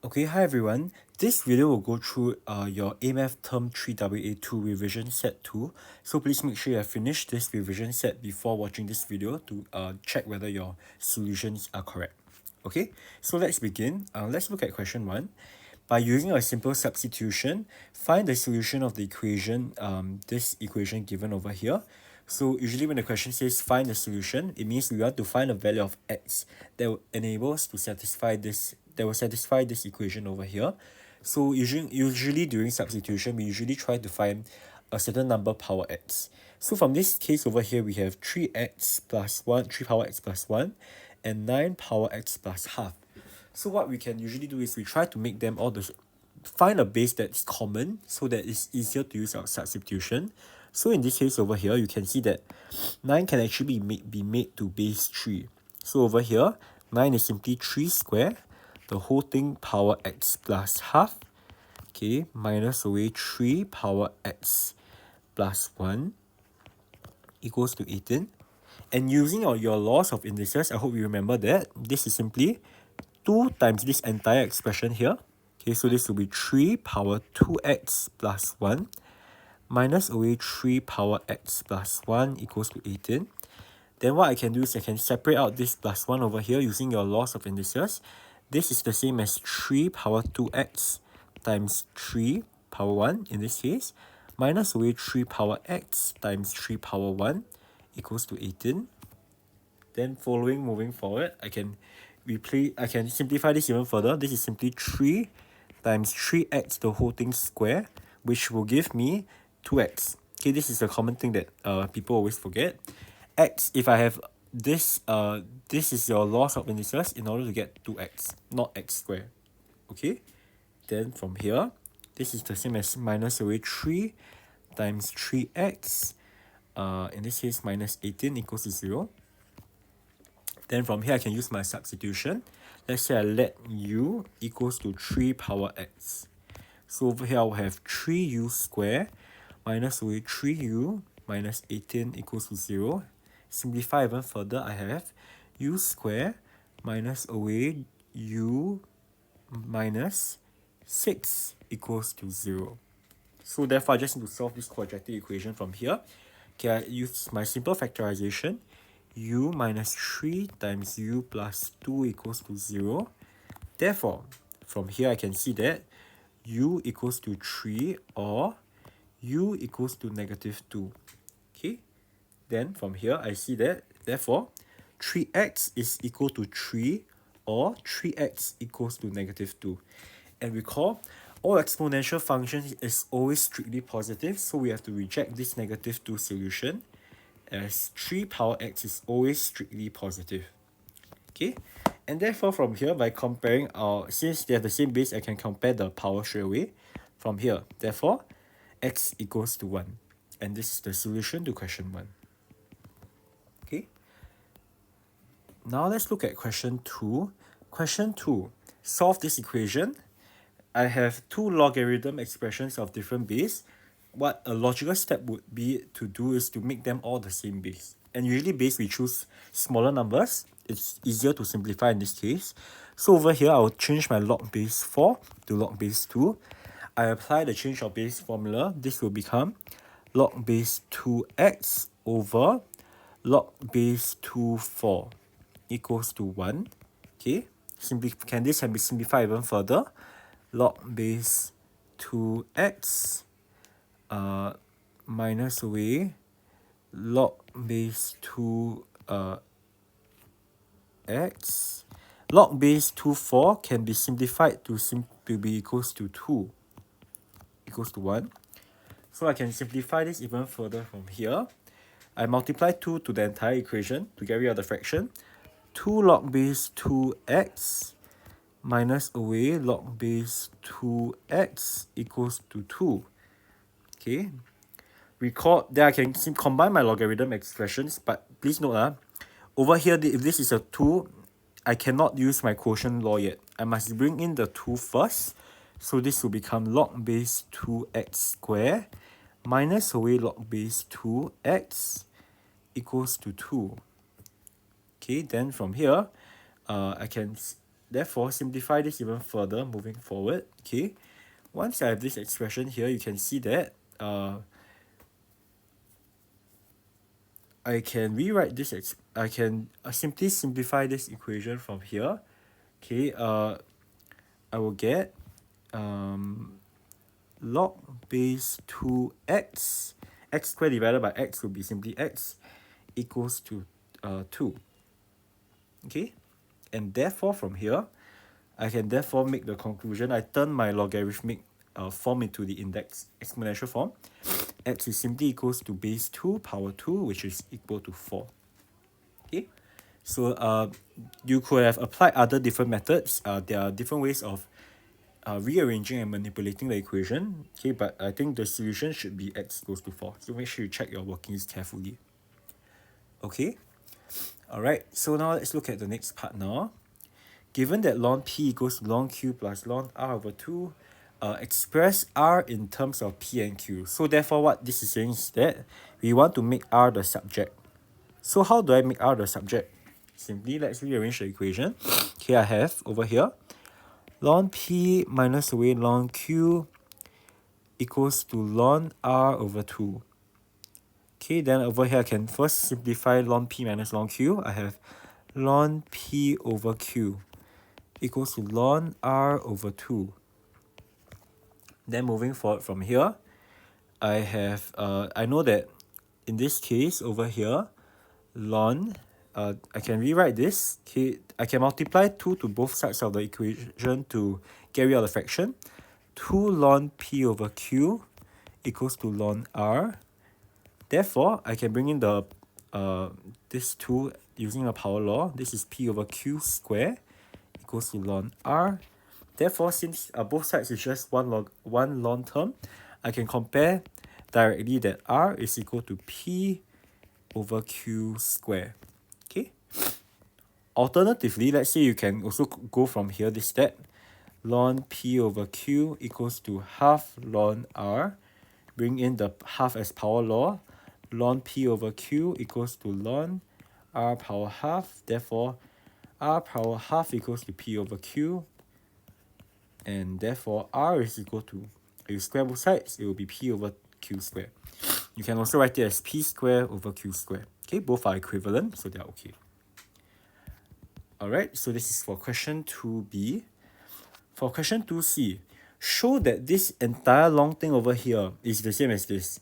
Okay, hi everyone. This video will go through your AMAth Term 3WA2 revision set 2. So please make sure you have finished this revision set before watching this video to check whether your solutions are correct. Okay, so let's begin. Let's look at question 1. By using a simple substitution, find the solution of the equation, this equation given over here. So usually when the question says find the solution, it means we want to find a value of x that will enable us to satisfy this equation over here. So usually during substitution, we usually try to find a certain number power x. So from this case over here, we have 3x plus 1, 3 power x plus 1, and 9 power x plus half. So what we can usually do is we try to make them all find a base that's common so that it's easier to use our substitution. So in this case over here, you can see that 9 can actually be made to base 3. So over here, 9 is simply 3 square, the whole thing power x plus half, okay, minus away 3 power x plus 1 equals to 18. And using your laws of indices, I hope you remember that this is simply 2 times this entire expression here. Okay, so this will be 3 power 2x plus 1 minus away 3 power x plus 1 equals to 18. Then what I can do is I can separate out this plus 1 over here using your laws of indices. This is the same as 3 power 2x times 3 power 1 in this case, minus away 3 power x times 3 power 1 equals to 18. Then moving forward, I can simplify this even further. This is simply 3 times 3x the whole thing square, which will give me 2x. Okay, this is a common thing that people always forget. X, if I have this is your loss of indices in order to get 2x, not x squared. Okay, then from here, this is the same as minus away 3 times 3x, in this case minus 18 equals to 0. Then from here I can use my substitution. Let's say I let u equals to 3 power x. So over here I'll have 3u square minus away 3u minus 18 equals to 0. Simplify even further, I have u square minus away u minus 6 equals to 0. So therefore I just need to solve this quadratic equation from here. Okay, I use my simple factorization. U minus 3 times u plus 2 equals to 0. Therefore, from here I can see that u equals to 3 or u equals to negative 2. Okay, then from here I see that therefore 3x is equal to 3 or 3x equals to negative 2. And recall, all exponential functions is always strictly positive, so we have to reject this negative 2 solution, as 3 power x is always strictly positive. Okay, and therefore from here, by comparing since they have the same base, I can compare the power straight away from here. Therefore, x equals to 1. And this is the solution to question 1. Okay, now let's look at question 2. Question 2, solve this equation. I have two logarithm expressions of different base. What a logical step would be to do is to make them all the same base. And usually base we choose smaller numbers. It's easier to simplify in this case. So over here, I'll change my log base 4 to log base 2. I apply the change of base formula. This will become log base 2x over log base 2 4 equals to 1. Okay, this can be simplified even further. Log base 2x minus away log base 2 x. Log base 2 4 can be simplified to be equals to 2 equals to 1. So I can simplify this even further from here. I multiply 2 to the entire equation to get rid of the fraction. 2 log base 2x minus away log base 2x equals to 2. Okay, recall that I can combine my logarithm expressions, but please note over here, if this is a 2, I cannot use my quotient law yet. I must bring in the 2 first. So this will become log base 2x square minus away log base 2x equals to 2. Okay, then from here, therefore simplify this even further moving forward. Okay, once I have this expression here, you can see that I can rewrite this I can simply simplify this equation from here. Okay, I will get log base 2x, x squared divided by x will be simply x, equals to 2. Okay, and therefore from here I can therefore make the conclusion. I turn my logarithmic form into the index exponential form. X is simply equals to base 2 power 2, which is equal to 4. Okay, so you could have applied other different methods. There are different ways of rearranging and manipulating the equation. Okay, but I think the solution should be x equals to 4. So make sure you check your workings carefully. Okay, alright, so now let's look at the next part now. Given that ln p equals to ln q plus ln r over 2, express r in terms of p and q. So therefore what this is saying is that we want to make r the subject. So how do I make r the subject? Simply let's rearrange the equation. Here I have over here ln p minus away ln q equals to ln r over 2. Okay, then over here I can first simplify ln p minus ln q. I have ln p over q equals to ln r over 2. Then moving forward from here, I have I know that in this case over here, ln I can rewrite this. Okay, I can multiply 2 to both sides of the equation to get rid of the fraction. 2 ln p over q equals to ln r. Therefore, I can bring in the this 2 using a power law. This is p over q square equals to ln r. Therefore, since both sides is just one ln term, I can compare directly that r is equal to p over q square. Okay. Alternatively, let's say you can also go from here this step. Ln p over q equals to half ln r. Bring in the half as power law. Ln p over q equals to ln r power half. Therefore, r power half equals to p over q. And therefore, r is equal to, if you square both sides, it will be p over q square. You can also write it as p square over q square. Okay, both are equivalent, so they're okay. Alright, so this is for question 2b. For question 2c, show that this entire long thing over here is the same as this.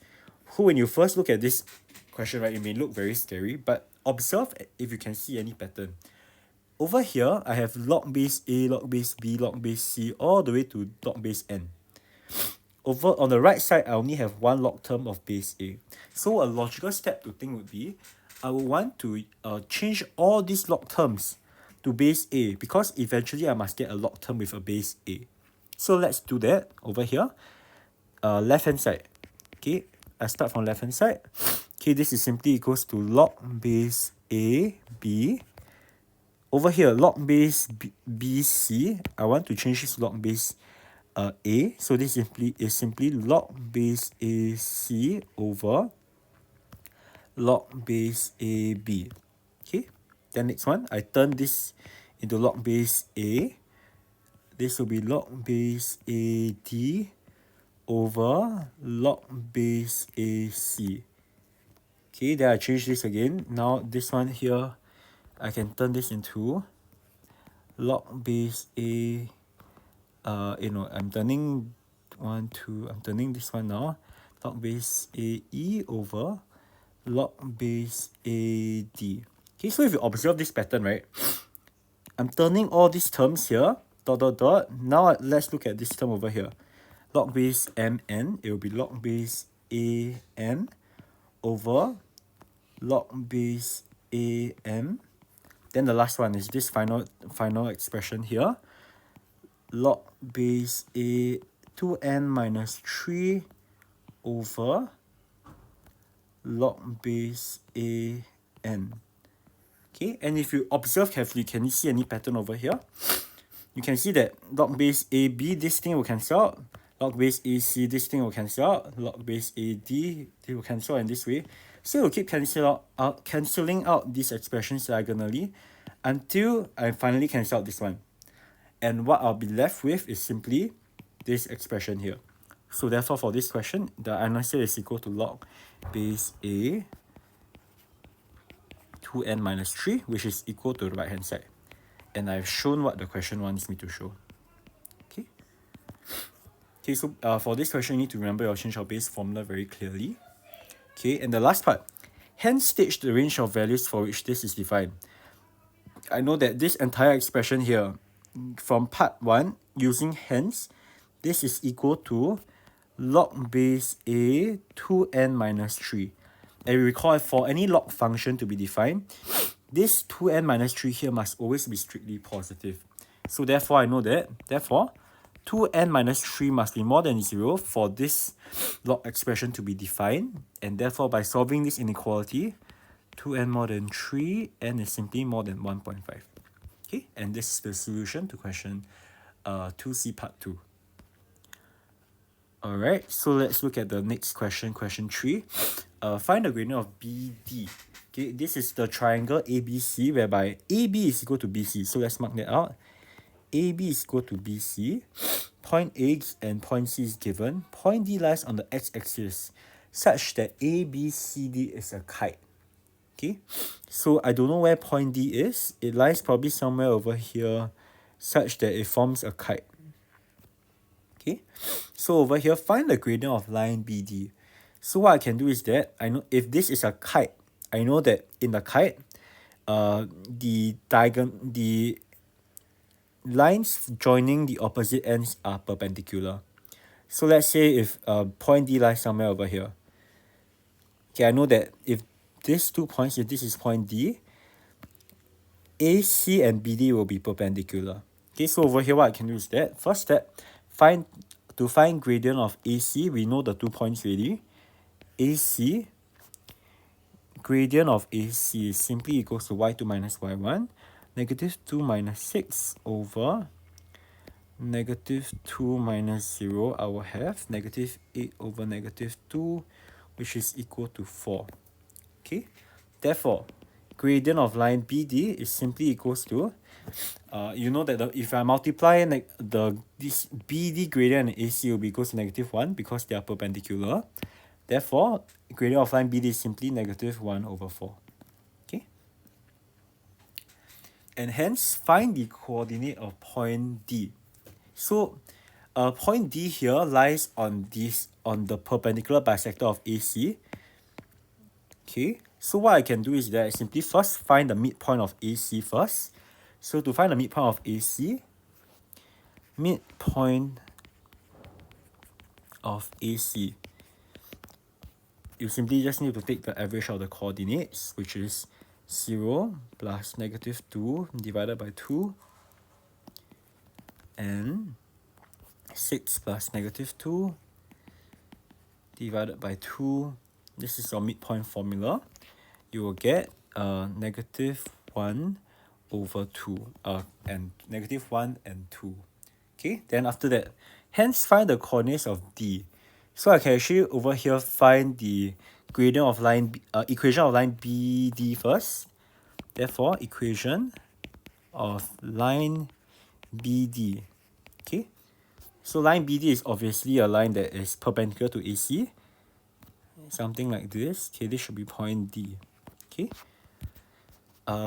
So when you first look at this question, right, it may look very scary, but observe if you can see any pattern. Over here, I have log base a, log base b, log base c, all the way to log base n. Over on the right side, I only have one log term of base a. So a logical step to think would be, I would want to change all these log terms to base a, because eventually I must get a log term with a base a. So let's do that over here. Left hand side. Okay, I start from left hand side. Okay, this is simply equals to log base a b. Over here, log base bc. I want to change this log base a. So this is simply log base ac over log base ab. Okay. Then next one, I turn this into log base a. This will be log base ad over log base ac. Okay, then I change this again. Now this one here, I can turn this into log base a. I'm turning I'm turning this one now. Log base ae over log base ad. Okay, so if you observe this pattern, right, I'm turning all these terms here, dot, dot, dot. Now let's look at this term over here. Log base mn, it will be log base an over log base am. Then the last one is this final expression here. Log base a 2n minus 3 over log base an. Okay, and if you observe carefully, can you see any pattern over here? You can see that log base ab, this thing will cancel out. Log base ac, this thing will cancel out. Log base ad, they will cancel in this way. So it will keep cancelling out these expressions diagonally until I finally cancel out this one. And what I'll be left with is simply this expression here. So therefore, for this question, the answer is equal to log base A 2n minus 3, which is equal to the right hand side. And I've shown what the question wants me to show. Okay. Okay, so for this question, you need to remember your change of base formula very clearly. Okay, and the last part, hence stage the range of values for which this is defined. I know that this entire expression here, from part 1, using hence, this is equal to log base A 2n minus 3. And we recall, for any log function to be defined, this 2n minus 3 here must always be strictly positive. So therefore, I know that, therefore, 2n minus 3 must be more than 0 for this log expression to be defined. And therefore, by solving this inequality, 2n more than 3, n is simply more than 1.5. Okay, and this is the solution to question 2C part 2. Alright, so let's look at the next question, question 3. Find the gradient of BD. Okay, this is the triangle ABC whereby AB is equal to BC. So let's mark that out. AB is equal to BC. Point A and point C is given. Point D lies on the x-axis such that ABCD is a kite. Okay, so I don't know where point D is. It lies probably somewhere over here such that it forms a kite. Okay, so over here, find the gradient of line BD. So what I can do is that, I know if this is a kite, I know that in the kite, the lines joining the opposite ends are perpendicular. So let's say if point D lies somewhere over here. Okay, I know that if these 2 points, if this is point D, AC and BD will be perpendicular. Okay, so over here what I can do is that, first step, to find gradient of AC, we know the 2 points already. AC, gradient of AC is simply equals to y2 minus y1, negative 2 minus 6 over negative 2 minus 0, I will have negative 8 over negative 2, which is equal to 4. Okay, therefore, gradient of line BD is simply equals to, you know that if I multiply this BD gradient and AC will be equals to negative 1 because they are perpendicular. Therefore, gradient of line BD is simply negative 1 over 4. Okay, and hence find the coordinate of point D. So, point D here lies on the perpendicular bisector of AC. Okay, so what I can do is that I simply first find the midpoint of AC first. So to find the midpoint of AC, you simply just need to take the average of the coordinates, which is 0 plus negative 2 divided by 2, and 6 plus negative 2 divided by 2. This is your midpoint formula. You will get negative 1 over 2, and negative 1 and 2. Okay, then after that, hence find the coordinates of D. So I can actually over here find the gradient of line equation of line BD first. Therefore, equation of line BD. Okay, so line BD is obviously a line that is perpendicular to AC. Something like this. Okay, this should be point D. Okay.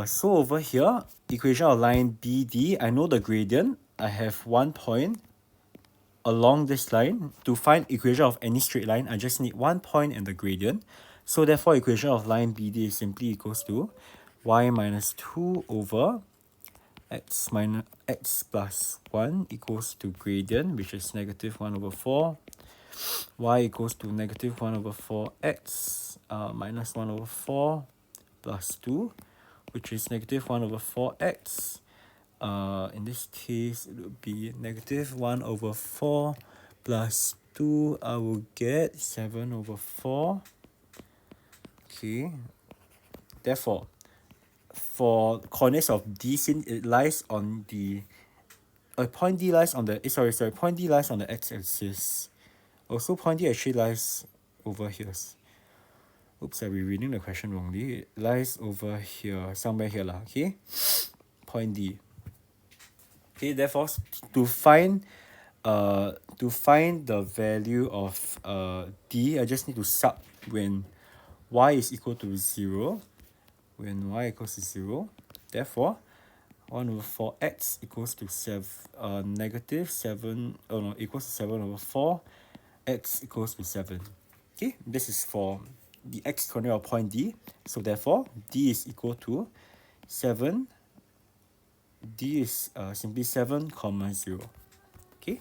So over here, equation of line BD, I know the gradient. I have 1 point along this line. To find equation of any straight line, I just need 1 point and the gradient. So therefore, equation of line BD is simply equals to y minus 2 over x plus 1 equals to gradient, which is negative 1 over 4. Y equals to negative 1 over 4x minus 1 over 4 plus 2, which is negative 1 over 4x. In this case, it would be negative 1 over 4 plus 2. I will get 7 over 4. Okay. Therefore, for coordinates of D, since it lies on the point D lies on the point D lies on the x-axis. Also, point D actually lies over here. Oops, I'll be reading the question wrongly. It lies over here, somewhere here lah. Okay, point D. Okay, therefore to find the value of d, I just need to sub when y is equal to 0. When y equals to 0, therefore 1 over 4x equals to negative 7, oh no, equals to 7 over 4, x equals to 7. Okay, this is for the x coordinate of point D. So therefore, D is equal to 7. D is simply 7 comma 0. Okay,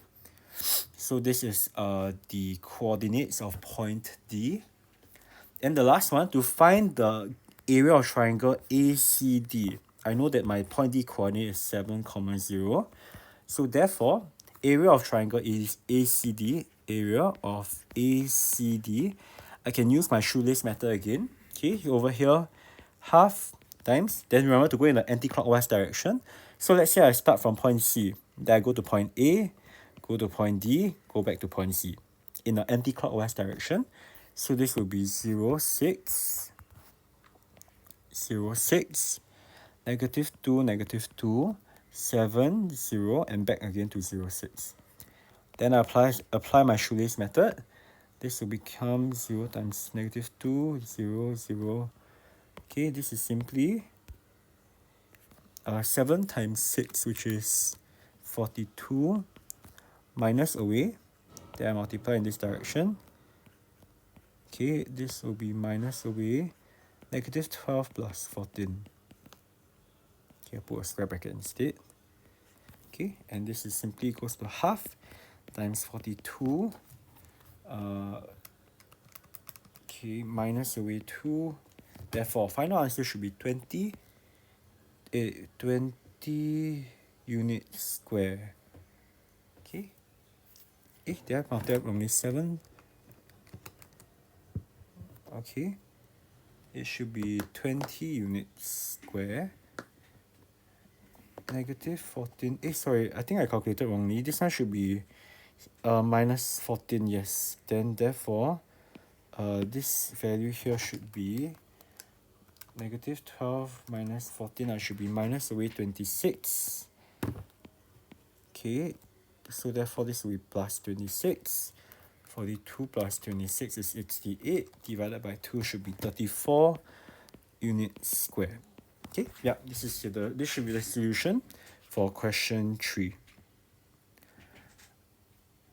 so this is the coordinates of point D. And the last one, to find the area of triangle ACD. I know that my point D coordinate is 7 comma 0. So therefore, area of triangle is ACD. Area of ACD. I can use my shoelace method again. Okay, over here, half times. Then remember to go in the anti-clockwise direction. So let's say I start from point C. Then I go to point A, go to point D, go back to point C in the anti-clockwise direction. So this will be 0, 6, 0, 6, negative 2, negative 2, 7, 0, and back again to 0, 6. Then I apply my shoelace method. This will become 0 times negative 2, 0, 0. Okay, this is simply 7 times 6, which is 42, minus away. Then I multiply in this direction. Okay, this will be minus away, negative 12 plus 14. Okay, I put a square bracket instead. Okay, and this is simply equals to half times 42. Okay, minus away 2. Therefore, final answer should be 20 units square. Okay. Did I multiply only 7? Okay. It should be 20 units square. Negative 14. Sorry, I think I calculated wrongly. This one should be minus 14, yes. Then therefore, this value here should be negative 12 minus 14. I should be minus away 26. Okay, so therefore this will be plus 26. 42 plus 26 is 68. Divided by 2 should be 34 units square. Okay, yeah, this should be the solution for question 3.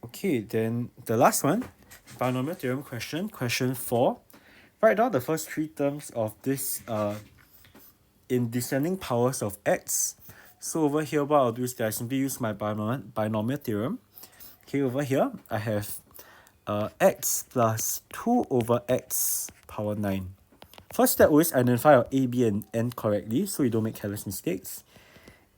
Okay, then the last one, binomial theorem question 4. Write down the first 3 terms of this in descending powers of x. So over here, what I'll do is that I simply use my binomial theorem. Okay, over here, I have x plus 2 over x power 9. First step, always identify your a, b, and n correctly so you don't make careless mistakes.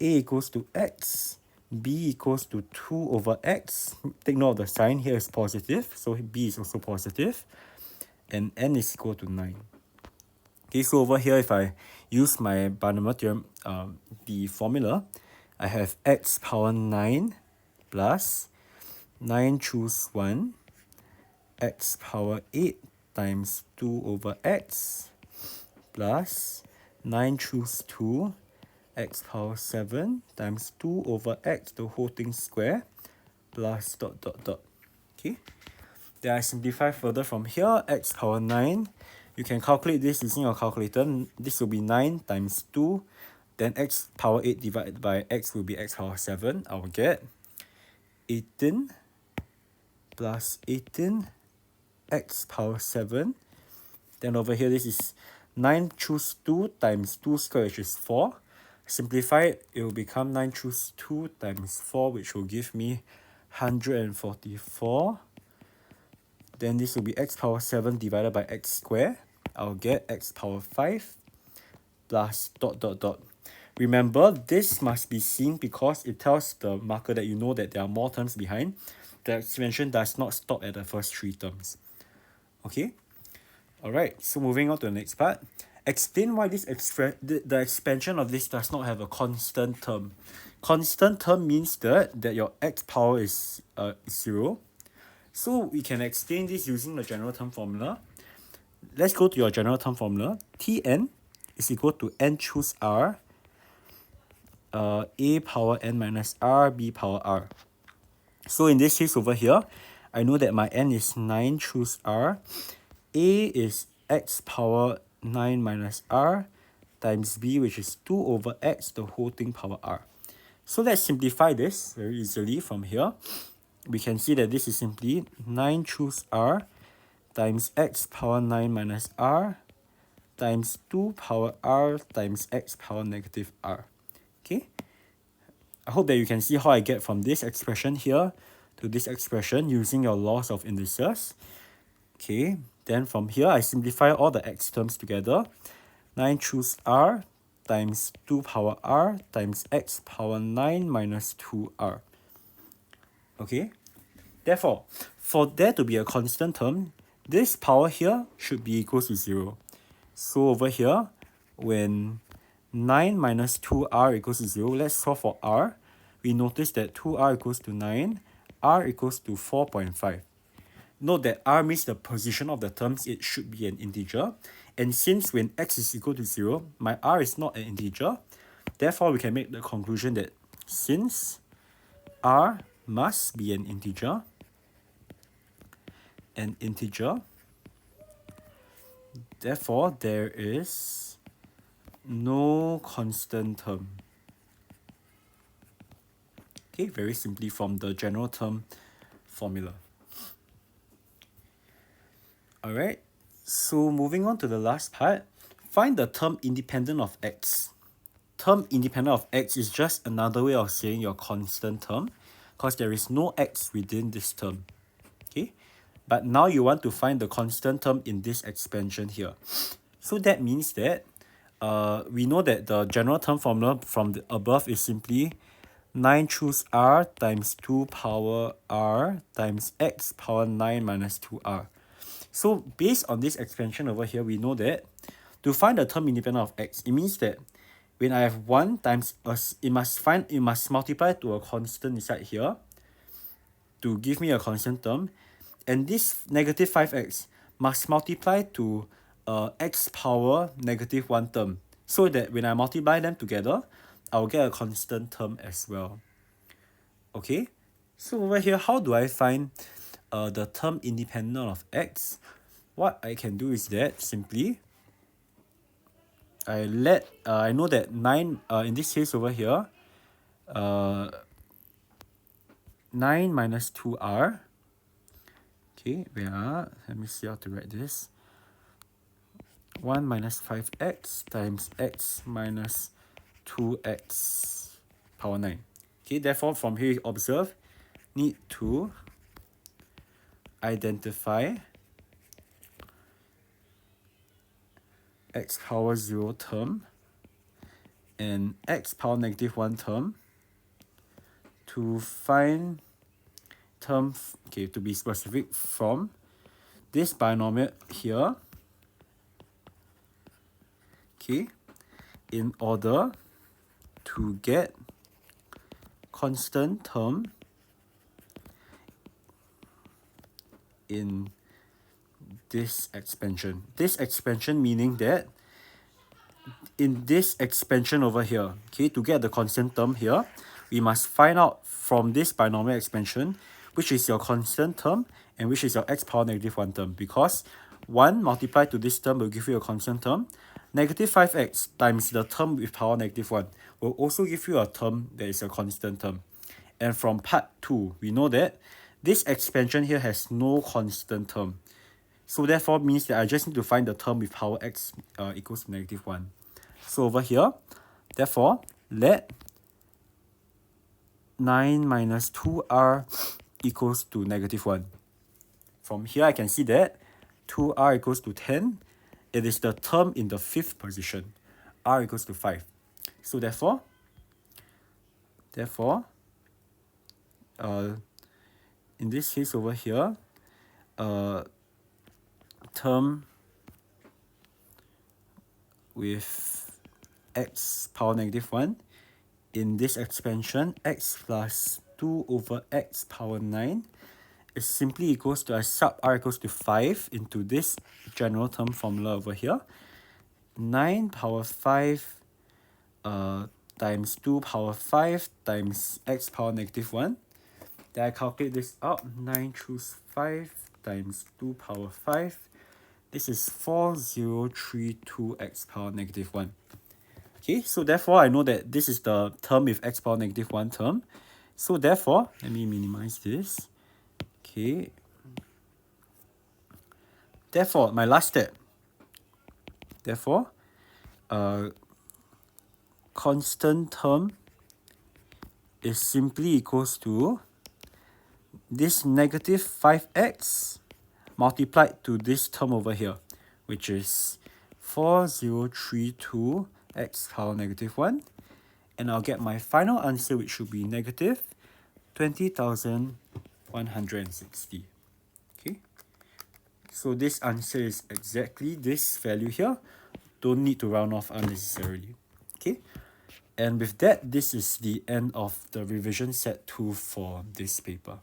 A equals to x, b equals to 2 over x. Take note of the sign here is positive, so b is also positive. And n is equal to 9. Okay, so over here, if I use my binomial theorem, the formula, I have x power 9 plus 9 choose 1, x power 8 times 2 over x plus 9 choose 2, x power 7 times 2 over x, the whole thing square, plus dot dot dot. Okay, then I simplify further from here, x power 9. You can calculate this using your calculator. This will be 9 times 2. Then x power 8 divided by x will be x power 7. I will get 18 plus 18 x power 7. Then over here, this is 9 choose 2 times 2 square, which is 4. Simplify it, it will become 9 choose 2 times 4, which will give me 144. Then this will be x power 7 divided by x squared. I'll get x power 5 plus dot dot dot. Remember, this must be seen because it tells the marker that you know that there are more terms behind. The expansion does not stop at the first 3 terms. Okay? Alright, so moving on to the next part. Explain why the expansion of this does not have a constant term. Constant term means that your x power is 0. So we can explain this using the general term formula. Let's go to your general term formula. Tn is equal to n choose r a power n minus r, b power r. So in this case over here, I know that my n is 9, choose r. A is x power 9 minus r times b, which is 2 over x, the whole thing power r. So let's simplify this very easily from here. We can see that this is simply 9 choose r times x power 9 minus r times 2 power r times x power negative r. Okay, I hope that you can see how I get from this expression here to this expression using your laws of indices. Okay, then from here I simplify all the x terms together. 9 choose r times 2 power r times x power 9 minus 2r. Okay, therefore, for there to be a constant term, this power here should be equal to 0. So over here, when 9 minus 2r equals to 0, let's solve for r. We notice that 2r equals to 9, r equals to 4.5. Note that r means the position of the terms, it should be an integer. And since when x is equal to 0, my r is not an integer, therefore we can make the conclusion that since r must be an integer, therefore there is no constant term. Okay, very simply from the general term formula. Alright, so moving on to the last part, find the term independent of x. Term independent of x is just another way of saying your constant term, because there is no x within this term. Okay, but now you want to find the constant term in this expansion here. So that means that we know that the general term formula from the above is simply 9 choose r times 2 power r times x power 9 minus 2r. So based on this expansion over here, we know that to find the term independent of x, it means that when I have 1 times it must multiply to a constant inside here to give me a constant term, and this negative 5x must multiply to x power negative 1 term, so that when I multiply them together, I'll get a constant term as well. Okay, so over here, how do I find the term independent of x? What I can do is that simply I know that 9 in this case over here, 9 minus 2r. Okay, let me see how to write this. 1 minus 5x times x minus 2x power 9. Okay, therefore from here you observe, need to identify x power 0 term and x power negative 1 term to find term, okay, to be specific, from this binomial here, okay, in order to get constant term in this expansion. This expansion meaning that in this expansion over here, okay, to get the constant term here, we must find out from this binomial expansion which is your constant term and which is your x power negative 1 term, because 1 multiplied to this term will give you a constant term. Negative 5x times the term with power negative 1 will also give you a term that is a constant term. And from part 2, we know that this expansion here has no constant term. So therefore means that I just need to find the term with power x equals to negative 1. So over here, therefore, let 9 minus 2r equals to negative 1. From here, I can see that 2r equals to 10. It is the term in the 5th position. R equals to 5. So therefore, in this case over here, term with x power negative 1 in this expansion, x plus 2 over x power 9 is simply equals to, I sub r equals to 5 into this general term formula over here. 9 power 5 times 2 power 5 times x power negative 1. Then I calculate this out. 9 choose 5 times 2 power 5. This is 4032x power negative 1. Okay, so therefore I know that this is the term with x power negative 1 term. So therefore, let me minimize this. Okay. Therefore, my last step. Therefore, constant term is simply equals to this negative 5x multiplied to this term over here, which is 4032 x power negative 1. And I'll get my final answer, which should be negative 20,160. Okay. So this answer is exactly this value here. Don't need to round off unnecessarily. Okay. And with that, this is the end of the revision set 2 for this paper.